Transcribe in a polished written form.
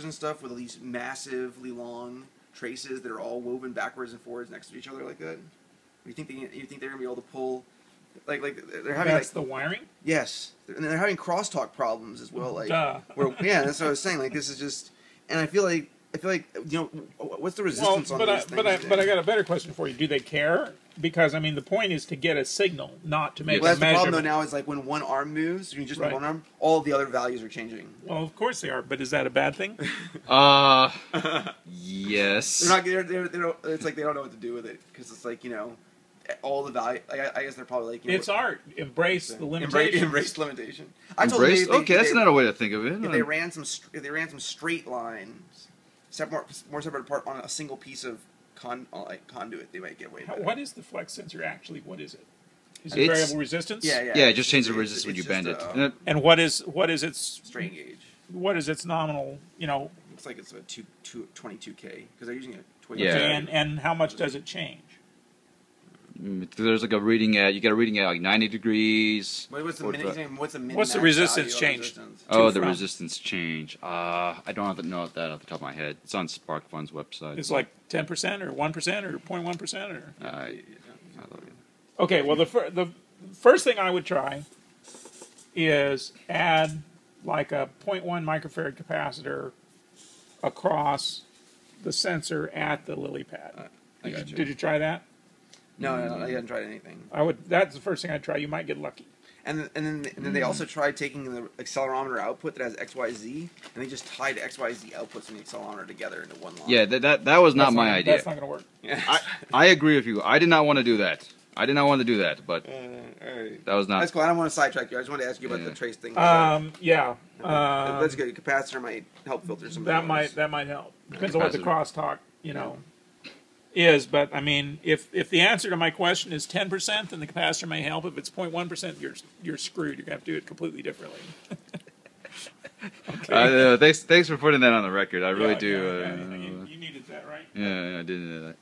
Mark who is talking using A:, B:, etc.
A: and stuff with these massively long traces that are all woven backwards and forwards next to each other like that? You think they're gonna be able to pull like they're having
B: That's the wiring?
A: Yes, and they're having crosstalk problems as well. Like,
B: Duh.
A: Yeah, that's what I was saying. Like, this is just, and I feel like what's the resistance on these things?
B: But I got a better question for you. Do they care? Because I mean, the point is to get a signal, not to make a
A: Well, that's the
B: measurement.
A: problem though. Now is like when one arm moves, you just
B: Right.
A: one arm, all of the other values are changing.
B: Well, of course they are, but is that a bad thing?
C: Yes.
A: They're not. They don't. It's like they don't know what to do with it because it's like all the value. I guess they're probably like
B: It's art. Embrace the limitations.
A: Embrace limitation. I told them
C: Okay, that's another way to think of it.
A: If they ran some straight lines, more separate apart on a single piece of conduit, they might get away.
B: What is the flex sensor actually? What is it? Is it variable resistance?
A: Yeah.
C: Yeah, it just changes the resistance when you bend it.
B: And what is its
A: strain gauge?
B: What is its nominal?
A: Looks like it's a 22K because they're using a 22K.
C: Yeah.
B: And how much does it change?
C: There's like a reading at, you get a reading at like 90 degrees.
A: What's the min?
B: What's the resistance change?
C: Oh, the resistance change. I don't have to know that off the top of my head. It's on SparkFun's website.
B: It's like 10% or 1% or 0.1% or.
C: Okay,
B: well the first thing I would try is add like a 0.1 microfarad capacitor across the sensor at the lily pad. Did you try that?
A: No, I haven't tried anything.
B: That's the first thing I'd try. You might get lucky.
A: And then they also tried taking the accelerometer output that has XYZ, and they just tied XYZ outputs and the accelerometer together into one line.
C: Yeah, that was not my idea.
B: That's not going to work.
A: Yeah.
C: I agree with you. I did not want to do that. But that was not.
A: That's cool. I don't want to sidetrack you. I just wanted to ask you about the trace thing.
B: Yeah.
A: That's good. Capacitor might help filter some.
B: That might help. Depends on what the crosstalk is. But I mean, if the answer to my question is 10%, then the capacitor may help. If it's 0.1%, you're screwed. You're gonna have to do it completely differently.
C: Thanks for putting that on the record. I really do.
B: You needed that, right?
C: Yeah, I did that.